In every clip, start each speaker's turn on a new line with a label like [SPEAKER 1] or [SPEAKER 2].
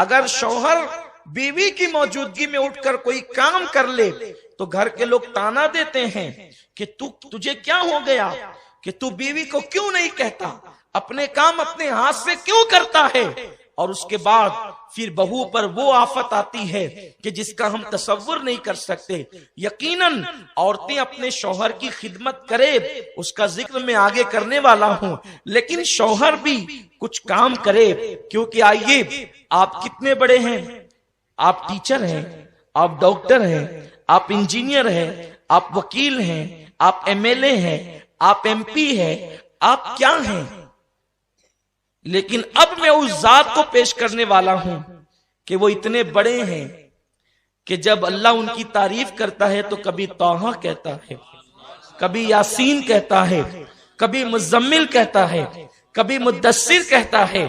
[SPEAKER 1] اگر شوہر بیوی کی موجودگی میں اٹھ کر کوئی کام کر لے تو گھر کے لوگ تانا دیتے ہیں کہ تجھے کیا ہو گیا، کہ تو بیوی کو کیوں نہیں کہتا، اپنے کام اپنے ہاتھ سے کیوں کرتا ہے. اور اس کے بعد پھر بہو پر وہ آفت آتی ہے کہ جس کا ہم تصور نہیں کر سکتے. یقیناً عورتیں اپنے شوہر کی خدمت کرے، اس کا ذکر میں آگے کرنے والا ہوں، لیکن شوہر بھی کچھ کام کرے. کیونکہ آئیے، آپ کتنے بڑے ہیں، آپ ٹیچر ہیں، آپ ڈاکٹر ہیں، آپ انجینئر ہیں، آپ وکیل ہیں، آپ ایم ایل اے ہیں، آپ ایم پی ہیں، آپ کیا ہیں؟ لیکن اب میں اس ذات کو پیش کرنے والا ہوں کہ وہ اتنے بڑے ہیں کہ جب اللہ ان کی تعریف کرتا ہے تو کبھی طٰہٰ کہتا ہے، کبھی یاسین کہتا ہے، کبھی مزمل کہتا ہے، کبھی مدثر کہتا ہے.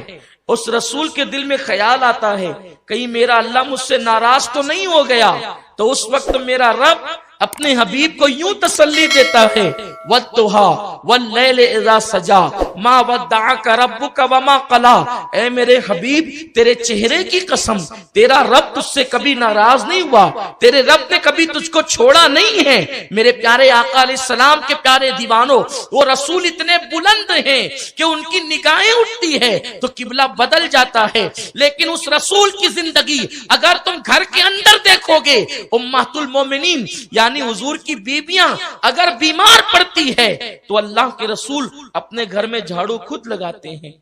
[SPEAKER 1] اس رسول کے دل میں خیال آتا ہے کہیں میرا اللہ مجھ سے ناراض تو نہیں ہو گیا. تو اس وقت میرا رب اپنے حبیب کو یوں تسلی دیتا ہے، وَالضُّحَىٰ وَاللَّيْلِ إِذَا سَجَىٰ مَا وَدَّعَكَ رَبُّكَ وَمَا قَلَىٰ. اے میرے حبیب، تیرے چہرے کی قسم، تیرا رب تجھ سے کبھی ناراض نہیں ہوا، تیرے رب نے کبھی تجھ کو چھوڑا نہیں ہے. میرے پیارے آقا علیہ السلام کے پیارے دیوانوں، وہ رسول اتنے بلند ہیں کہ ان کی نگاہیں اٹھتی ہے تو قبلہ بدل جاتا ہے. لیکن اس رسول کی زندگی اگر تم گھر کے اندر دیکھو گے، امہات المومنین یعنی حضور کی بیویاں اگر بیمار پڑتی ہے تو اللہ کے رسول اپنے گھر میں جھاڑو خود لگاتے ہیں.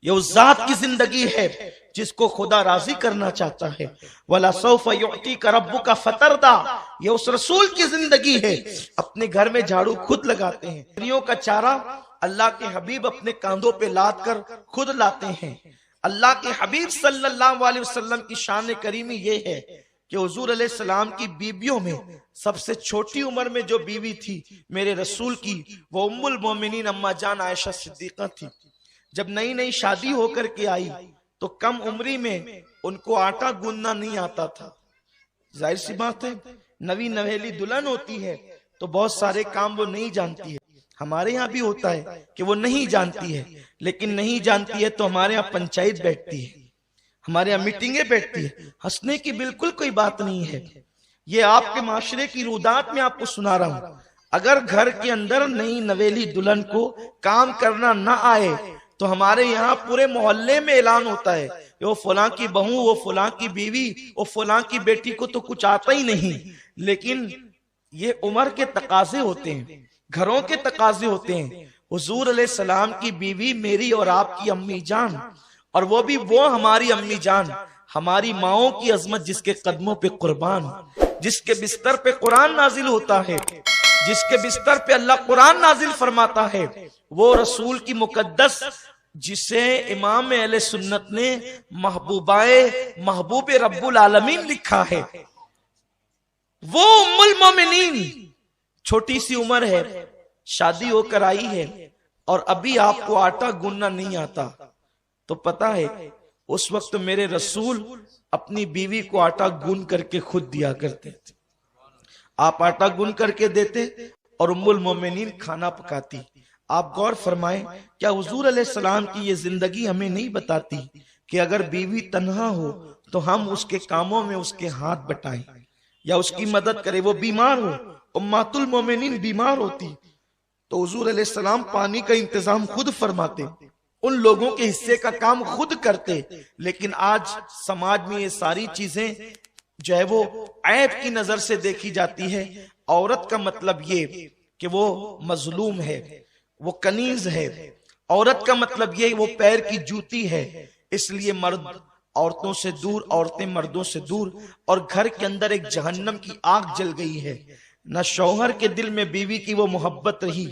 [SPEAKER 1] یہ اس ذات کی زندگی ہے جس کو خدا راضی کرنا چاہتا ہے. وَلَسَوْفَ يُعْطِيكَ رَبُّكَ فَتَرْضَىٰ. یہ اس رسول کی زندگی ہے، اپنے گھر میں جھاڑو خود لگاتے ہیں. بکریوں کا چارہ اللہ کے حبیب اپنے کاندھوں پہ لاد کر خود لاتے ہیں. اللہ کے حبیب صلی اللہ علیہ وسلم کی شان کریمی یہ ہے کہ حضور علیہ السلام کی بیویوں میں سب سے چھوٹی عمر میں جو بیوی تھی میرے رسول کی، وہ ام المومنین اما جان عائشہ صدیقہ تھی. جب نئی نئی شادی ہو کر کے آئی تو کم عمری میں ان کو آٹا گوننا نہیں آتا تھا. ظاہر سی بات ہے، نوی نویلی دلہن ہوتی ہے تو بہت سارے کام وہ نہیں جانتی ہے. ہمارے ہاں بھی ہوتا ہے کہ وہ نہیں جانتی ہے، لیکن نہیں جانتی ہے تو ہمارے ہاں پنچایت بیٹھتی ہے، ہمارے یہاں میٹنگیں بیٹھتی ہے. ہنسنے کی بالکل کوئی بات نہیں ہے. یہ آپ کے معاشرے کی رودات میں آپ کو سنا رہا ہوں. اگر گھر کے اندر نئی نویلی دلہن کو کام کرنا نہ آئے تو ہمارے یہاں پورے محلے میں اعلان ہوتا ہے وہ فلاں کی بہو، وہ فلاں کی بیوی، وہ فلاں کی بیٹی کو تو کچھ آتا ہی نہیں. لیکن یہ عمر کے تقاضے ہوتے ہیں، گھروں کے تقاضے ہوتے ہیں. حضور علیہ السلام کی بیوی میری اور آپ کی امی جان، اور وہ بھی وہ ہماری امی جان، ہماری ماؤں کی عظمت جس کے قدموں پہ قربان، جس کے بستر پہ قرآن نازل ہوتا ہے، جس کے بستر پہ اللہ قرآن نازل فرماتا ہے، وہ رسول کی مقدس جسے امام اہل سنت نے محبوب رب العالمین لکھا ہے، وہ ام المومنین چھوٹی سی عمر ہے، شادی ہو کر آئی ہے اور ابھی آپ کو آٹا گوننا نہیں آتا. تو پتا ہے اس وقت میرے رسول اپنی بیوی کو آٹا گون کر کے خود دیا کرتے تھے. آپ آٹا گون کر کے دیتے اور ام المومنین کھانا پکاتی. آپ غور فرمائیں، کیا حضور علیہ السلام کی یہ زندگی ہمیں نہیں بتاتی کہ اگر بیوی تنہا ہو تو ہم اس کے کاموں میں اس کے ہاتھ بٹائیں یا اس کی مدد کریں؟ وہ بیمار ہو، امہات المومنین بیمار ہوتی تو حضور علیہ السلام پانی کا انتظام خود فرماتے، ان لوگوں کے حصے کا کام خود کرتے. لیکن آج سماج میں یہ ساری چیزیں جو ہے وہ عیب کی نظر سے دیکھی جاتی ہے. عورت کا مطلب یہ کہ وہ مظلوم ہے، وہ کنیز ہے. عورت کا مطلب یہ وہ پیر کی جوتی ہے. اس لیے مرد عورتوں سے دور، عورتیں مردوں سے دور، اور گھر کے اندر ایک جہنم کی آگ جل گئی ہے. نہ شوہر کے دل میں بیوی کی وہ محبت رہی،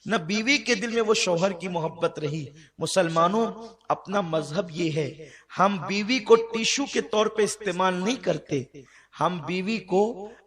[SPEAKER 1] نہ بیوی کے دل میں وہ شوہر کی محبت رہی. مسلمانوں، اپنا مذہب یہ ہے، ہم بیوی کو ٹیشو کے طور پہ استعمال نہیں کرتے، ہم بیوی کو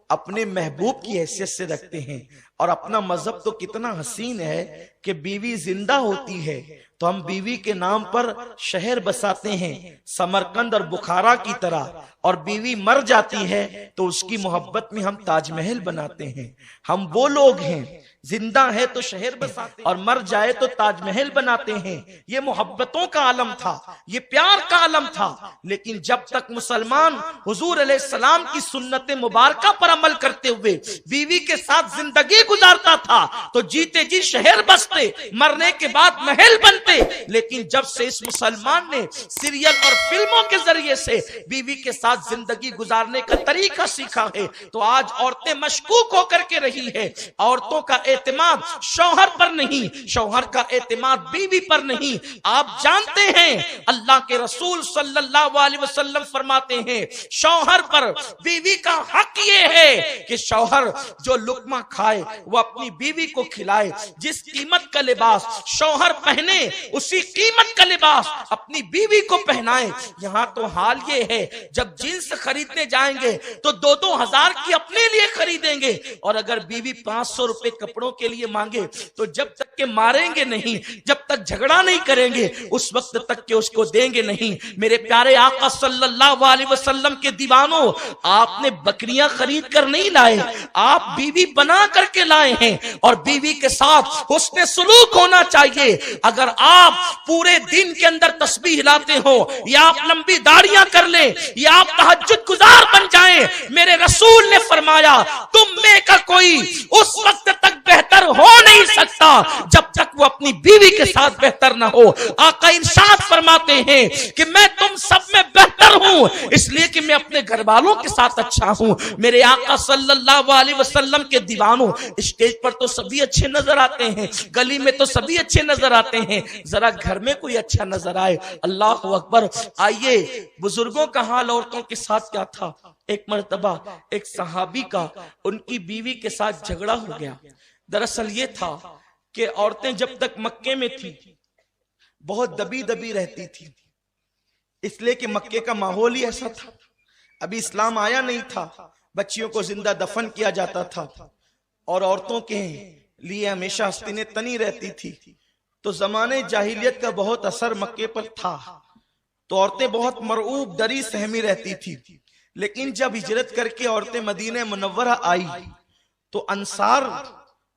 [SPEAKER 1] اپنے محبوب کی حیثیت سے رکھتے ہیں. اور اپنا مذہب تو کتنا حسین ہے کہ بیوی زندہ ہوتی ہے تو ہم بیوی کے نام پر شہر بساتے ہیں سمرقند اور بخارا کی طرح، اور بیوی مر جاتی ہے تو اس کی محبت میں ہم تاج محل بناتے ہیں۔ ہم وہ لوگ ہیں زندہ ہے تو شہر بساتے اور مر جائے تو تاج محل بناتے ہیں۔ یہ محبتوں کا عالم تھا، یہ پیار کا عالم تھا، لیکن جب تک مسلمان حضور علیہ السلام کی سنت مبارکہ پر عمل کرتے ہوئے بیوی کے ساتھ زندگی گزارتا تھا تو جیتے جی شہر بستے، مرنے کے بعد محل بنتے۔ لیکن جب سے اس مسلمان نے سیریل اور فلموں کے ذریعے سے بیوی کے ساتھ زندگی گزارنے کا طریقہ سیکھا ہے تو آج عورتیں مشکوک ہو کر کے رہی ہے۔ عورتوں کا اعتماد شوہر پر نہیں، شوہر کا اعتماد بیوی پر نہیں۔ آپ جانتے ہیں اللہ کے رسول صلی اللہ علیہ وسلم فرماتے ہیں شوہر پر بیوی کا حق یہ ہے کہ شوہر جو لقمہ کھائے وہ اپنی بیوی کو کھلائے، جس قیمت کا لباس شوہر پہنے اسی قیمت کا لباس اپنی بیوی کو پہنائے۔ یہاں تو حال یہ ہے جب جنس خریدنے جائیں گے تو 2,000 کی اپنے لیے خریدیں گے، اور اگر بیوی 500 روپے کپڑوں کے لیے مانگے تو جب تک کہ ماریں گے نہیں، جب تک جھگڑا نہیں کریں گے اس وقت تک کہ اس کو دیں گے نہیں۔ میرے پیارے آقا صلی اللہ علیہ وسلم کے دیوانوں، آپ نے بکریاں خرید کر نہیں لائے، آپ بیوی بنا کر کے لائے ہیں، اور بیوی کے ساتھ حسن سلوک ہونا چاہیے۔ اگر آپ پورے دن کے اندر تسبیح لاتے ہو، یا آپ لمبی داڑیاں کر لیں، یا آپ تہجد گزار بن جائیں، میرے رسول نے فرمایا تم میں کا کوئی اس وقت تک بہتر ہو نہیں سکتا جب تک وہ اپنی بیوی کے ساتھ بہتر نہ ہو۔ آقا ارشاد فرماتے ہیں کہ میں تم سب میں بہتر ہوں اس لیے کہ میں اپنے گھر والوں کے ساتھ اچھا ہوں۔ میرے آقا صلی اللہ علیہ وسلم کے دیوانوں، اسٹیج پر تو سبھی اچھے نظر آتے ہیں، گلی میں تو سبھی اچھے نظر آتے ہیں، ذرا گھر میں کوئی اچھا نظر آئے۔ اللہ اکبر۔ آئیے بزرگوں کا حال عورتوں کے ساتھ کیا تھا۔ ایک مرتبہ ایک صحابی کا ان کی بیوی کے ساتھ جھگڑا ہو گیا۔ دراصل یہ تھا کہ عورتیں جب تک مکے میں تھی بہت دبی دبی رہتی تھی، اس لیے کہ مکے کا ماحول ہی ایسا تھا، ابھی اسلام آیا نہیں تھا، بچیوں کو زندہ دفن کیا جاتا تھا اور عورتوں کے لیے ہمیشہ آستینیں تنی رہتی تھی، تو زمانے جاہلیت کا بہت اثر مکے پر تھا، تو عورتیں بہت مرعوب ڈری سہمی رہتی تھی۔ لیکن جب ہجرت کر کے عورتیں مدینہ منورہ آئی تو انصار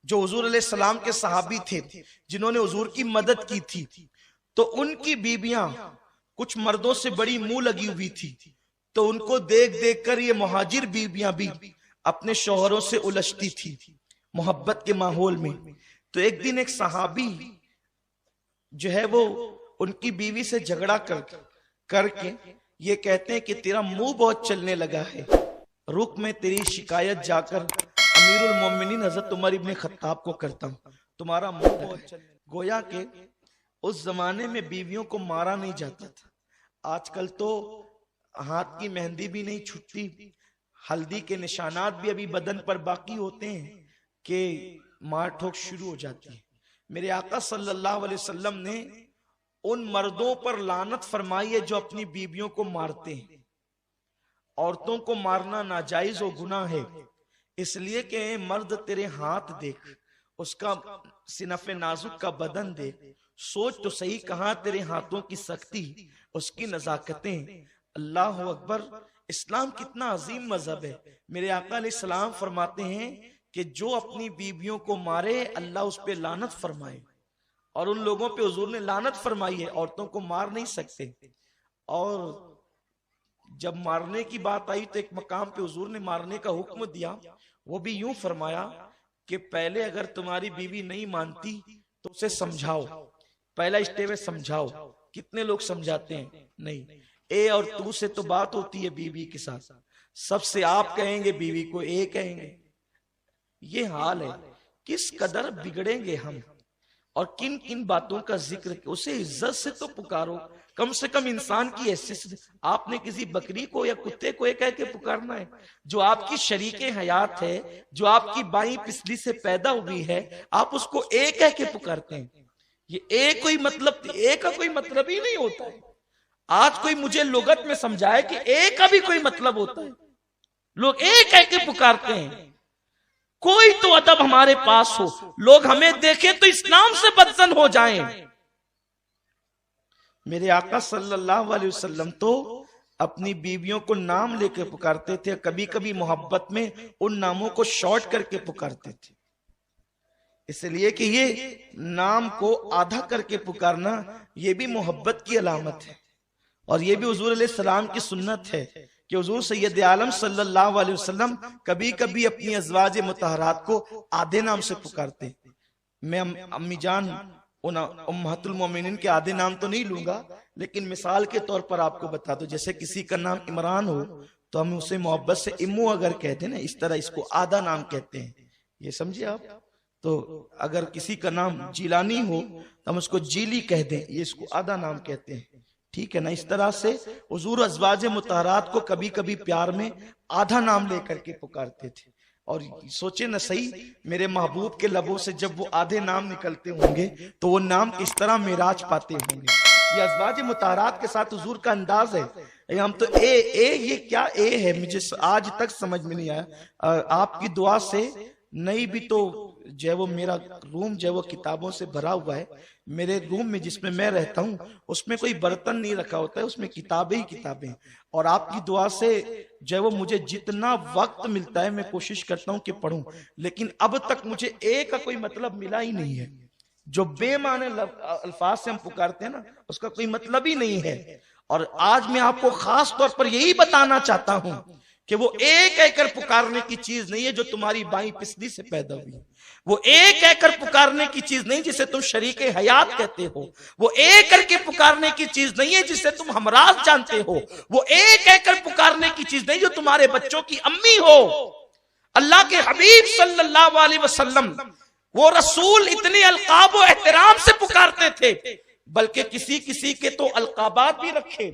[SPEAKER 1] جو حضور علیہ السلام کے صحابی تھے جنہوں نے حضور کی مدد کی تھی، تو ان کی بیویاں کچھ مردوں سے بڑی منہ لگی ہوئی تھی، تو ان کو دیکھ دیکھ کر یہ مہاجر بیویاں بھی اپنے شوہروں سے الجھتی تھی محبت کے ماحول میں۔ تو ایک دن ایک صحابی جو ہے وہ ان کی بیوی سے جھگڑا کر کے یہ کہتے ہیں کہ تیرا منہ بہت چلنے لگا ہے، رک میں تیری شکایت جا کر امیر المومنین حضرت عمر ابن خطاب کو کرتا ہوں، تمہارا منہ بہت چلنے لگا۔ گویا کہ اس زمانے میں بیویوں کو مارا نہیں جاتا تھا، آج کل تو ہاتھ کی مہندی بھی نہیں چھٹتی، ہلدی کے نشانات بھی ابھی بدن پر باقی ہوتے ہیں کہ مار ٹھوک شروع ہو جاتی ہے۔ میرے آقا صلی اللہ علیہ وسلم نے ان مردوں پر لعنت فرمائی ہے جو اپنی بیویوں کو مارتے ہیں۔ عورتوں کو مارنا ناجائز و گناہ ہے، اس لیے کہ مرد تیرے ہاتھ دیکھ، اس کا صنف نازک کا بدن دیکھ، سوچ تو صحیح کہاں تیرے ہاتھوں کی سختی، اس کی نزاکتیں۔ اللہ اکبر۔ اسلام کتنا عظیم مذہب ہے۔ میرے آقا علیہ السلام فرماتے ہیں کہ جو اپنی بیویوں کو مارے اللہ اس پہ لعنت فرمائے، اور ان لوگوں پہ حضور نے لعنت فرمائی ہے، عورتوں کو مار نہیں سکتے۔ اور جب مارنے کی بات آئی تو ایک مقام پہ حضور نے مارنے کا حکم دیا، وہ بھی یوں فرمایا کہ پہلے اگر تمہاری بیوی نہیں مانتی تو اسے سمجھاؤ، پہلا اسٹیپ سمجھاؤ۔ کتنے لوگ سمجھاتے ہیں؟ نہیں، اے اور تو سے تو بات ہوتی ہے بیوی کے ساتھ، سب سے آپ کہیں گے، بیوی کو اے کہیں گے۔ یہ حال ہے، کس قدر بگڑیں گے ہم، اور کن کن باتوں کا ذکر، اسے عزت سے تو پکارو، کم سے کم انسان کی حیثیت۔ آپ نے کسی بکری کو یا کتے کو ایک کہہ کے پکارنا ہے؟ جو آپ کی شریک حیات ہے، جو آپ کی بائیں پسلی سے پیدا ہوئی ہے، آپ اس کو ایک کہہ کے پکارتے ہیں۔ یہ ایک کوئی مطلب، ایک کا کوئی مطلب ہی نہیں ہوتا ہے۔ آج کوئی مجھے لغت میں سمجھائے کہ ایک کا بھی کوئی مطلب ہوتا ہے؟ لوگ ایک کہہ کے پکارتے ہیں۔ کوئی تو ادب ہمارے پاس ہو، لوگ ہمیں دیکھیں تو اسلام سے بدزن ہو جائیں۔ میرے آقا صلی اللہ علیہ وسلم تو اپنی بیویوں کو نام لے کے پکارتے تھے، کبھی کبھی محبت میں ان ناموں کو شارٹ کر کے پکارتے تھے، اس لیے کہ یہ نام کو آدھا کر کے پکارنا یہ بھی محبت کی علامت ہے، اور یہ بھی حضور علیہ السلام کی سنت ہے کہ حضور سید عالم صلی اللہ علیہ وسلم کبھی کبھی اپنی ازواج مطہرات کو آدھے نام سے پکارتے۔ میں امی جان امہات المومنین کے آدھے نام تو نہیں لوں گا، لیکن مثال کے طور پر آپ کو بتا دو، جیسے کسی کا نام عمران ہو تو ہم اسے محبت سے امو اگر کہتے ہیں نا، اس طرح اس کو آدھا نام کہتے ہیں، یہ سمجھے آپ؟ تو اگر کسی کا نام جیلانی ہو تو ہم اس کو جیلی کہہ دیں، یہ اس کو آدھا نام کہتے ہیں، ٹھیک ہے نا؟ اس طرح سے حضور ازواج مطہرات کو کبھی کبھی پیار میں آدھا نام لے کر کے پکارتے تھے۔ اور سوچے نہ صحیح، میرے محبوب کے لبوں سے جب وہ آدھے نام نکلتے ہوں گے تو وہ نام کس طرح معراج پاتے ہوں گے۔ یہ ازواج مطہرات کے ساتھ حضور کا انداز ہے۔ ہم تو یہ کیا اے ہے، مجھے آج تک سمجھ میں نہیں آیا۔ آپ کی دعا سے نہیں بھی تو جو ہے وہ میرا روم جو ہے وہ کتابوں سے بھرا ہوا ہے، میرے روم میں جس میں میں رہتا ہوں اس میں کوئی برتن نہیں رکھا ہوتا ہے، اس میں کتابیں ہی کتابیں، اور آپ کی دعا سے جو ہے وہ مجھے جتنا وقت ملتا ہے میں کوشش کرتا ہوں کہ پڑھوں، لیکن اب تک مجھے ایک کا کوئی مطلب ملا ہی نہیں ہے۔ جو بے معنی الفاظ سے ہم پکارتے ہیں نا، اس کا کوئی مطلب ہی نہیں ہے۔ اور آج میں آپ کو خاص طور پر یہی بتانا چاہتا ہوں کہ وہ ایک ایکر پکارنے کی چیز نہیں ہے جو تمہاری بائیں پسلی سے پیدا ہوئی، وہ ایک ایکر پکارنے کی چیز نہیں جسے تم شریک حیات کہتے ہو، وہ ایک کر کے پکارنے کی چیز نہیں ہے جسے تم ہمراز جانتے ہو، وہ ایک ایکر پکارنے کی چیز نہیں جو تمہارے بچوں کی امی ہو۔ اللہ کے حبیب صلی اللہ علیہ وسلم وہ رسول اتنے القاب و احترام سے پکارتے تھے، بلکہ کسی کسی کے تو القابات بھی رکھے۔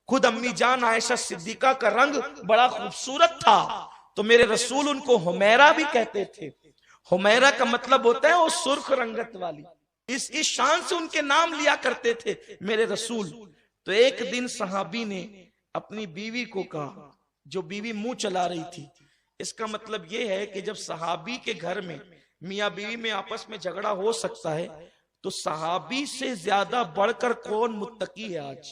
[SPEAKER 1] خود امی جان عائشہ صدیقہ کا رنگ بڑا خوبصورت تھا تو میرے رسول ان کو حمیرہ بھی کہتے تھے۔ حمیرہ کا مطلب ہوتا ہے وہ سرخ رنگت والی، اس شان سے ان کے نام لیا کرتے تھے میرے رسول۔ تو ایک دن صحابی نے اپنی بیوی کو کہا، جو بیوی منہ چلا رہی تھی، اس کا مطلب یہ ہے کہ جب صحابی کے گھر میں میاں بیوی میں آپس میں جھگڑا ہو سکتا ہے تو صحابی سے زیادہ بڑھ کر کون متقی ہے آج؟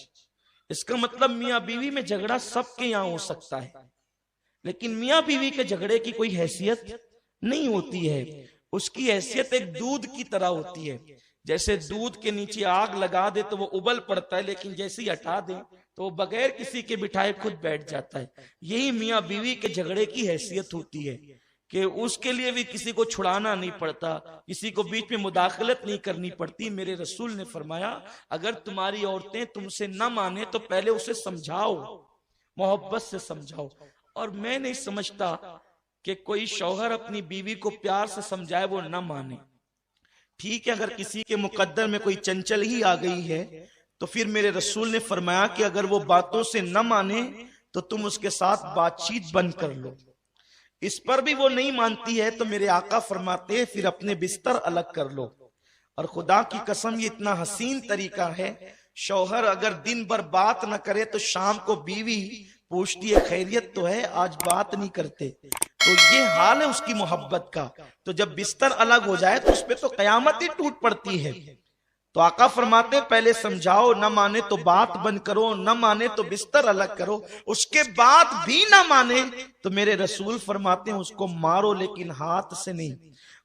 [SPEAKER 1] اس کا مطلب میاں بیوی میں جھگڑا سب کے یہاں ہو سکتا ہے، لیکن میاں بیوی کے جھگڑے کی کوئی حیثیت نہیں ہوتی ہے۔ اس کی حیثیت ایک دودھ کی طرح ہوتی ہے، جیسے دودھ کے نیچے آگ لگا دے تو وہ ابل پڑتا ہے، لیکن جیسے ہی ہٹا دے تو وہ بغیر کسی کے بٹھائے خود بیٹھ جاتا ہے۔ یہی میاں بیوی کے جھگڑے کی حیثیت ہوتی ہے کہ اس کے لیے بھی کسی کو چھڑانا نہیں پڑتا، کسی کو بیچ میں مداخلت نہیں کرنی پڑتی۔ میرے رسول نے فرمایا اگر تمہاری عورتیں تم سے نہ مانے تو پہلے اسے سمجھاؤ، محبت سے سمجھاؤ۔ اور میں نہیں سمجھتا کہ کوئی شوہر اپنی بیوی کو پیار سے سمجھائے وہ نہ مانے۔ ٹھیک ہے، اگر کسی کے مقدر میں کوئی چنچل ہی آ گئی ہے تو پھر میرے رسول نے فرمایا کہ اگر وہ باتوں سے نہ مانے تو تم اس کے ساتھ بات چیت بند کر لو۔ اس پر بھی وہ نہیں مانتی ہے تو میرے آقا فرماتے ہیں پھر اپنے بستر الگ کر لو۔ اور خدا کی قسم یہ اتنا حسین طریقہ ہے، شوہر اگر دن بھر بات نہ کرے تو شام کو بیوی پوچھتی ہے خیریت تو ہے، آج بات نہیں کرتے، تو یہ حال ہے اس کی محبت کا۔ تو جب بستر الگ ہو جائے تو اس پہ تو قیامت ہی ٹوٹ پڑتی ہے۔ تو آقا فرماتے پہلے سمجھاؤ، نہ مانے تو بات بند کرو، نہ مانے تو بستر الگ کرو، اس کے بعد بھی نہ مانے تو میرے رسول فرماتے ہیں اس کو مارو لیکن ہاتھ سے نہیں،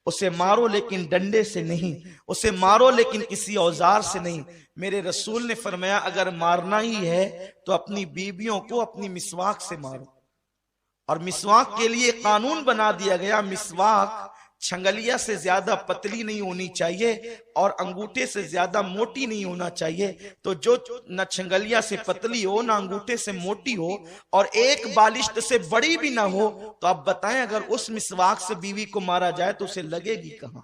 [SPEAKER 1] اسے مارو لیکن ڈنڈے سے نہیں، اسے مارو لیکن کسی اوزار سے نہیں۔ میرے رسول نے فرمایا اگر مارنا ہی ہے تو اپنی بیویوں کو اپنی مسواک سے مارو، اور مسواک کے لیے قانون بنا دیا گیا، مسواک چھنگلیا سے زیادہ پتلی نہیں ہونی چاہیے اور انگوٹھے سے زیادہ موٹی نہیں ہونا چاہیے۔ تو جو نہ چھنگلیا سے پتلی ہو نہ انگوٹھے سے موٹی ہو اور ایک بالشت سے بڑی بھی نہ ہو، تو آپ بتائیں اگر اس مسواک سے بیوی کو مارا جائے تو اسے لگے گی کہاں؟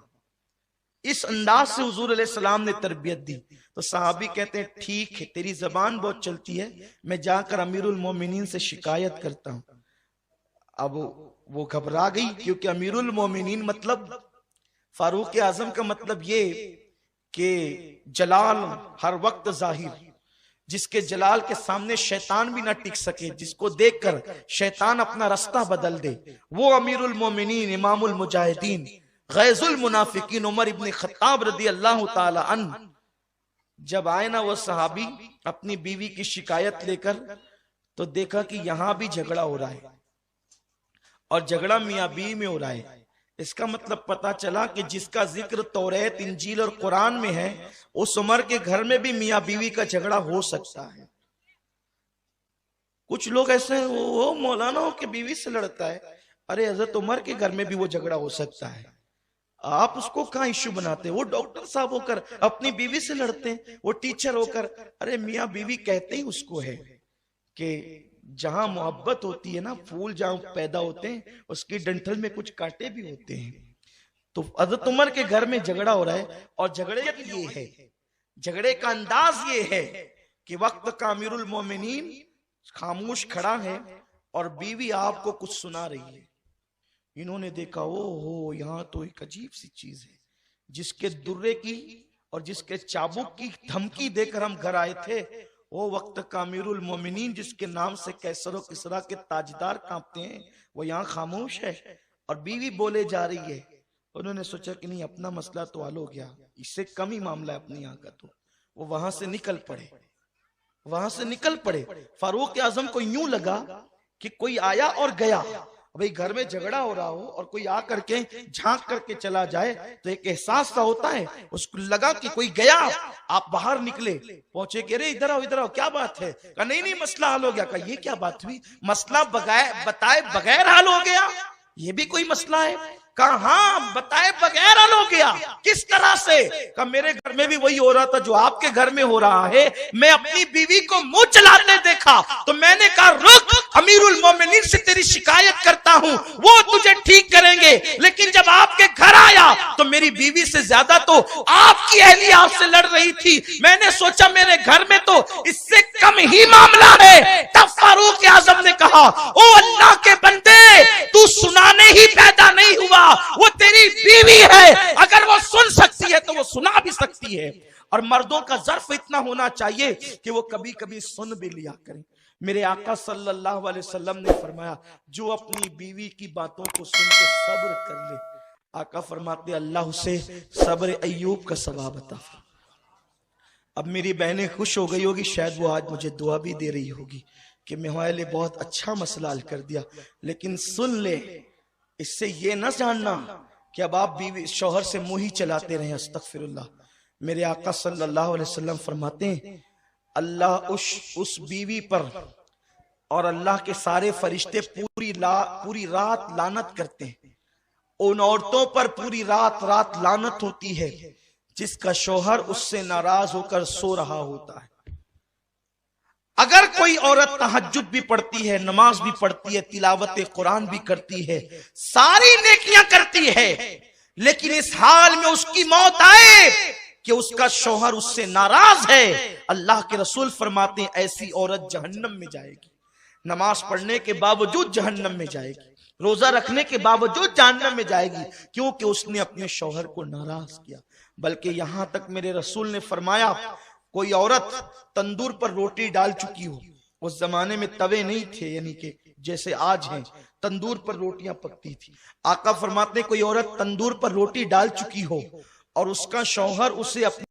[SPEAKER 1] اس انداز سے حضور علیہ السلام نے تربیت دی۔ تو صحابی کہتے ہیں ٹھیک ہے تیری زبان بہت چلتی ہے، میں جا کر امیر المومنین سے شکایت کرتا ہوں۔ اب وہ گھبرا گئی کیونکہ امیر المومنین مطلب فاروق اعظم کا مطلب یہ کہ جلال ہر وقت ظاہر، جس کے جلال کے سامنے شیطان بھی نہ ٹک سکے، جس کو دیکھ کر شیطان اپنا رستہ بدل دے، وہ امیر المومنین امام المجاہدین غیظ المنافقین عمر ابن خطاب رضی اللہ تعالی عنہ جب آئے نا وہ صحابی اپنی بیوی کی شکایت لے کر، تو دیکھا کہ یہاں بھی جھگڑا ہو رہا ہے، اور جھگڑا میاں بیوی میں ہو رہا ہے۔ اس کا مطلب پتا چلا کہ جس کا ذکر توریت، انجیل اور قرآن میں ہے، اس عمر کے گھر میں بھی میاں بیوی کا جھگڑا ہو سکتا ہے۔ کچھ لوگ ایسے ہیں وہ مولانا ہو کے بیوی سے لڑتا ہے، ارے حضرت عمر کے گھر میں بھی وہ جھگڑا ہو سکتا ہے، آپ اس کو کہاں ایشو بناتے ہیں؟ وہ ڈاکٹر صاحب ہو کر اپنی بیوی سے لڑتے ہیں، وہ ٹیچر ہو کر، ارے میاں بیوی کہتے ہی اس کو ہے کہ جہاں محبت ہوتی ہے نا، پھول جہاں پیدا ہوتے ہیں اس کی ڈنٹل میں کچھ کانٹے بھی ہوتے ہیں۔ تو حضرت عمر کے گھر میں جھگڑا ہو رہا ہے، اور جھگڑے یہ ہے، جھگڑے کا انداز یہ ہے کہ وقت کا امیر المومنین خاموش کھڑا ہے اور بیوی آپ کو کچھ سنا رہی ہے۔ انہوں نے دیکھا او یہاں تو ایک عجیب سی چیز ہے، جس کے درے کی اور جس کے چابک کی دھمکی دے کر ہم گھر آئے تھے، وہ وقت کا امیر المومنین جس کے نام سے کیسر و کسرا کے تاجدار کانپتے ہیں، وہ یہاں خاموش ہے اور بیوی بولے جا رہی ہے۔ انہوں نے سوچا کہ نہیں، اپنا مسئلہ تو حل ہو گیا، اس سے کم ہی معاملہ ہے اپنی آنکھ کا، تو وہ وہاں سے نکل پڑے۔ فاروق اعظم کو یوں لگا کہ کوئی آیا اور گیا، بھئی گھر میں جھگڑا ہو رہا ہو اور کوئی آ کر کے جھانک کر کے چلا جائے تو ایک احساس سا ہوتا ہے۔ اس کو لگا کہ کوئی گیا، آپ باہر نکلے، پہنچے کہ ارے ادھر آؤ کیا بات ہے؟ کہا نہیں مسئلہ حل ہو گیا۔ کہا یہ کیا بات ہوئی؟ مسئلہ بتائے بغیر حل ہو گیا، یہ بھی کوئی مسئلہ ہے؟ کہا ہاں بتائے بغیر حل ہو گیا۔ کس طرح سے؟ کہا میرے گھر میں بھی وہی ہو رہا تھا جو آپ کے گھر میں ہو رہا ہے، میں اپنی بیوی کو منہ چلاتے دیکھا تو میں نے کہا رک، امیر المومنین سے تیری شکایت کرتا ہوں، وہ تجھے ٹھیک کریں گے۔ لیکن جب آپ کے گھر آیا تو میری بیوی سے زیادہ تو آپ کی اہلیہ آپ سے لڑ رہی تھی، میں نے سوچا میرے گھر میں تو اس سے کم ہی معاملہ ہے۔ تب فاروق اعظم نے کہا او اللہ کے بندے، تو سنانے ہی پیدا نہیں ہوا، وہ تیری بیوی ہے، اگر وہ سن سکتی ہے تو وہ سنا بھی سکتی ہے۔ اور مردوں کا ظرف اتنا ہونا چاہیے کہ وہ کبھی کبھی سن بھی لیا کریں۔ میرے آقا صلی اللہ علیہ وسلم نے فرمایا جو اپنی بیوی کی باتوں کو سن کے صبر کر لے، آقا فرماتے اللہ اسے صبر ایوب کا ثواب عطا فرمائے۔ اب میری بہنیں خوش ہو گئی ہوگی، شاید وہ آج مجھے دعا بھی دے رہی ہوگی کہ میں ہمارے لیے بہت اچھا مسئلہ حل کر دیا، لیکن سن لے، اس سے یہ نہ جاننا کہ اب آپ بیوی شوہر سے منہ ہی چلاتے رہیں، استغفر اللہ۔ میرے آقا صلی اللہ علیہ وسلم فرماتے ہیں اللہ اس بیوی پر اور اللہ کے سارے فرشتے پوری رات لعنت کرتے ہیں، ان عورتوں پر پوری رات لعنت ہوتی ہے جس کا شوہر اس سے ناراض ہو کر سو رہا ہوتا ہے۔ اگر کوئی عورت تہجد بھی پڑھتی ہے، نماز بھی پڑھتی ہے، تلاوت قرآن بھی کرتی ہے، ساری نیکیاں کرتی ہے، لیکن اس حال میں اس کی موت آئے کہ اس کا شوہر اس سے ناراض ہے، اللہ کے رسول فرماتے ہیں ایسی عورت جہنم میں جائے گی، نماز پڑھنے کے باوجود جہنم میں جائے گی، روزہ رکھنے کے باوجود جہنم میں جائے گی، کیونکہ اس نے اپنے شوہر کو ناراض کیا۔ بلکہ یہاں تک میرے رسول نے فرمایا کوئی عورت تندور پر روٹی ڈال چکی ہو، اس زمانے میں توے نہیں تھے یعنی کہ جیسے آج ہیں، تندور پر روٹیاں پکتی تھی، آقا فرماتے ہیں کوئی عورت تندور پر روٹی ڈال چکی ہو اور اس کا شوہر اسے اپنے